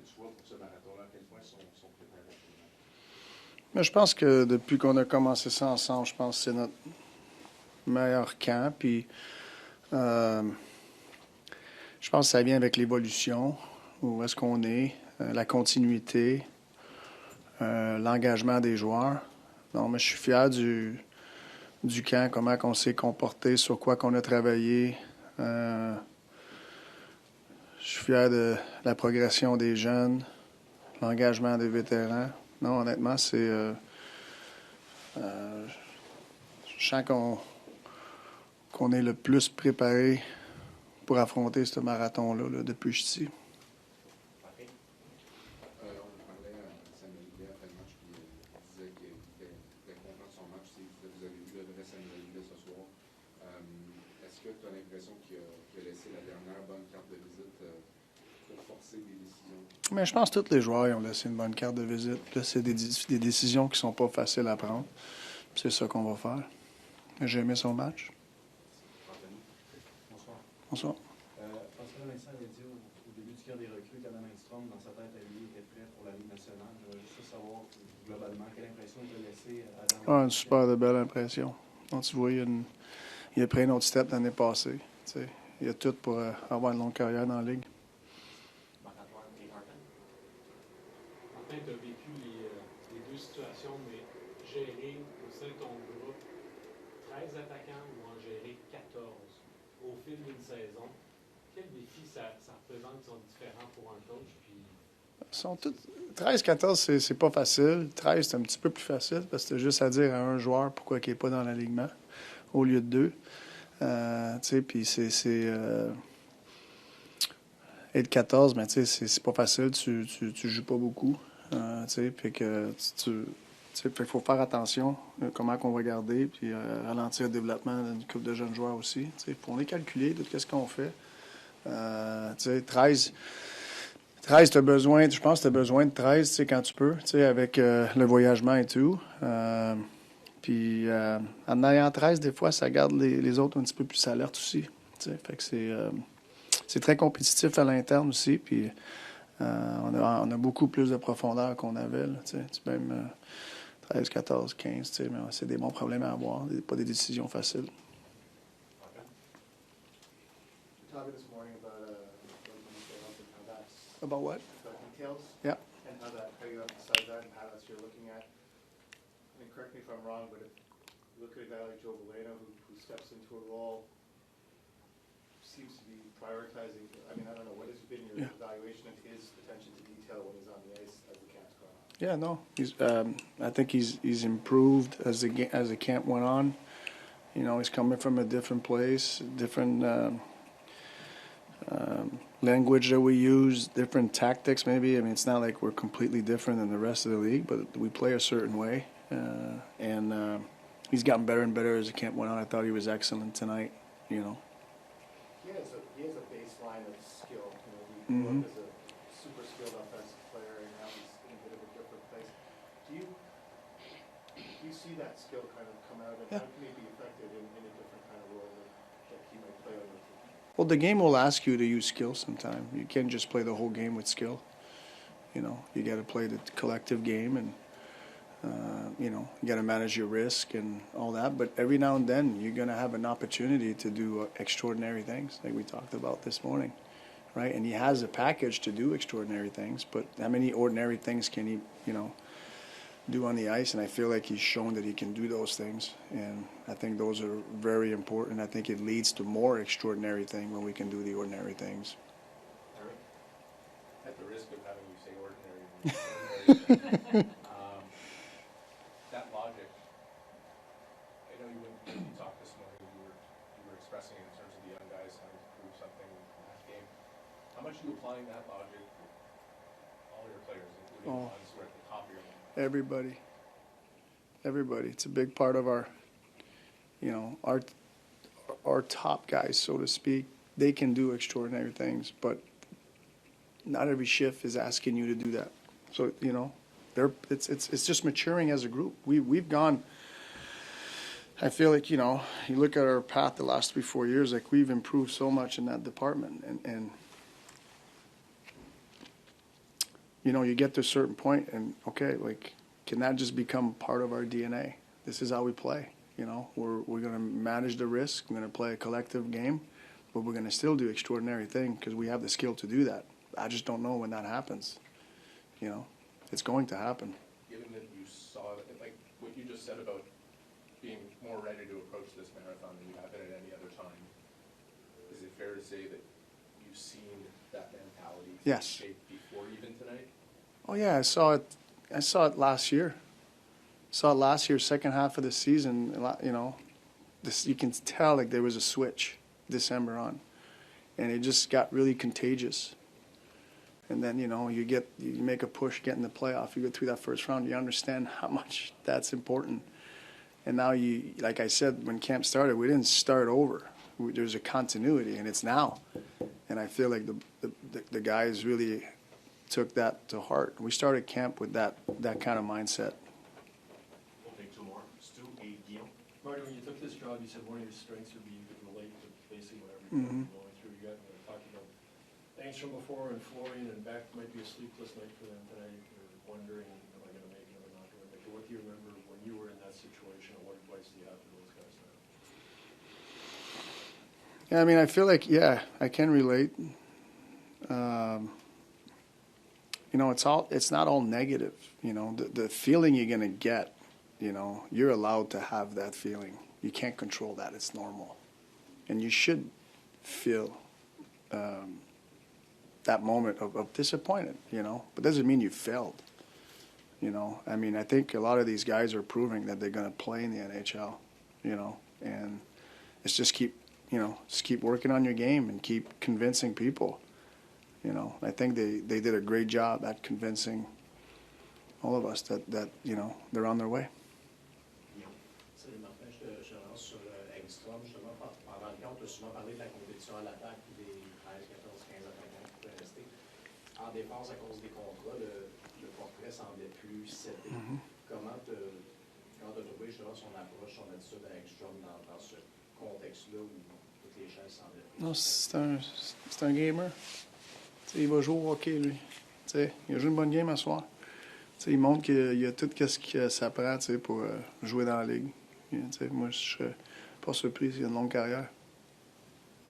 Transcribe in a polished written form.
tu vois pour ce marathon-là? À quel point sont préparés actuellement? Mais je pense que depuis qu'on a commencé ça ensemble, je pense que c'est notre meilleur camp. Puis, je pense que ça vient avec l'évolution, où est-ce qu'on est, la continuité, l'engagement des joueurs. Non, mais je suis fier du camp, comment on s'est comporté, sur quoi qu'on a travaillé. Je suis fier de la progression des jeunes, l'engagement des vétérans. Non, honnêtement, c'est... je sens qu'on est le plus préparé pour affronter ce marathon-là là, depuis que je suis ici. On parlait à Samuel Goulet après le match, puis il disait qu'il était content de son match. Vous avez vu le vrai Samuel Goulet ce soir. Est-ce que tu as l'impression qu'il a laissé la dernière bonne carte de visite pour forcer des décisions? Mais je pense que tous les joueurs ont laissé une bonne carte de visite. Là, c'est des décisions qui ne sont pas faciles à prendre. C'est ça qu'on va faire. J'ai aimé son match. Bonsoir. Bonsoir. Pascal Vincent avait dit au début du camp des recrues qu'Adam Engstrom, dans sa tête à lui, était prêt pour la Ligue nationale. Je voudrais juste savoir, globalement, quelle impression il t'a laissé à Adam? Une super de belle impression. Donc, tu vois, il a pris un autre step l'année passée. Tu sais, il a tout pour avoir une longue carrière dans la Ligue. Martin, tu as vécu les deux situations, mais gérer au sein de ton groupe 13 attaquants ou en gérer 14 au fil d'une saison, quel défi ça représente qui sont différents pour un coach? Puis... Sont toutes... 13-14, c'est pas facile. 13, c'est un petit peu plus facile parce que c'est juste à dire à un joueur pourquoi il n'est pas dans l'alignement au lieu de deux. Tu sais, puis être 14, mais tu sais, c'est pas facile. Tu joues pas beaucoup. Tu sais, puis que il faut faire attention comment on va garder, puis ralentir le développement d'une couple de jeunes joueurs aussi. On est calculé de ce qu'on fait. 13, tu as besoin, je pense que tu as besoin de 13 quand tu peux, avec le voyagement et tout. Puis en ayant 13, des fois, ça garde les autres un petit peu plus alertes aussi. Fait que c'est très compétitif à l'interne aussi. Puis on a beaucoup plus de profondeur qu'on avait. Là, même 13, 14, 15, mais c'est des bons problèmes à avoir, pas des décisions faciles. About what? Details. Yeah. And how you emphasize that and how that's you're looking at. I mean, correct me if I'm wrong, but if you look at a guy like Joe Valeno who steps into a role, seems to be prioritizing. I mean, I don't know, what has been your evaluation of his attention to detail when he's on the ice as the camp's going on? Yeah, no, I think he's improved as the camp went on. You know, he's coming from a different place, different language that we use, different tactics maybe. I mean, it's not like we're completely different than the rest of the league, but we play a certain way. And he's gotten better and better as the camp went on. I thought he was excellent tonight, you know. He has a baseline of skill. You know, he grew up as a super skilled offensive player, and now he's in a bit of a different place. Do you see that skill kind of come out, and how can he be effective in a different kind of role that he might play on the team? Well, the game will ask you to use skill sometime. You can't just play the whole game with skill. You know, you got to play the collective game, and you know, you got to manage your risk and all that. But every now and then, you're going to have an opportunity to do extraordinary things, like we talked about this morning, right? And he has a package to do extraordinary things. But how many ordinary things can he, you know, do on the ice? And I feel like he's shown that he can do those things, and I think those are very important. I think it leads to more extraordinary things when we can do the ordinary things. At the risk of having you say ordinary, that logic, I know you talked this morning, you were expressing in terms of the young guys having to prove something in that game. How much are you applying that logic to all your players, including the ones who are at the top of your league? Everybody. It's a big part of our, you know, our top guys, so to speak. They can do extraordinary things, but not every shift is asking you to do that. So, you know, it's just maturing as a group. We've gone. I feel like, you know, you look at our path the last 3-4 years, like we've improved so much in that department, and you know, you get to a certain point and, okay, like, can that just become part of our DNA? This is how we play, you know. We're going to manage the risk. We're going to play a collective game, but we're going to still do extraordinary things because we have the skill to do that. I just don't know when that happens, you know. It's going to happen. Given that you saw, like what you just said about being more ready to approach this marathon than you have been at any other time, is it fair to say that you've seen that mentality Yes. shape before even tonight? Oh yeah, I saw it last year. Saw it last year, second half of the season. You know, you can tell like there was a switch December on, and it just got really contagious. And then, you know, you make a push, get in the playoff, you go through that first round, you understand how much that's important. And now like I said, when camp started, we didn't start over. There's a continuity, and it's now. And I feel like the guys really took that to heart. We started camp with that kind of mindset. We'll take two more. Stu et Guillaume. Marty, when you took this job, you said one of your strengths would be you could relate to basically whatever you're going through. You got talking about things from before and Florian and back might be a sleepless night for them tonight. You're wondering, am I going to make it, am I not going to make it? What do you remember when you were in that situation, and what advice do you have to those guys now? Yeah, I mean, I feel like, yeah, I can relate. You know, it's not all negative. You know, the feeling you're going to get, you know, you're allowed to have that feeling. You can't control that. It's normal. And you should feel that moment of disappointment, you know. But doesn't mean you failed, you know. I mean, I think a lot of these guys are proving that they're going to play in the NHL, you know. And it's just keep working on your game and keep convincing people. You know, I think they did a great job at convincing all of us that you know, they're on their way. Salut Martin, je relance sur Engstrom. Justement, pendant le compte, tu as souvent parlé de la compétition à l'attaque des 13, 14, 15 attaquants qui pouvaient rester. En défense, à cause des contrats, le portrait semblait plus cédé. Comment tu as trouvé justement son approche, son attitude à Engstrom dans ce contexte-là où toutes les chances semblaient plus? Non, c'est un gamer. T'sais, il va jouer au hockey, lui. T'sais, il a joué une bonne game à soir. T'sais, il montre qu'il a tout ce que ça prend pour jouer dans la ligue. T'sais, moi, je serais pas surpris s'il a une longue carrière.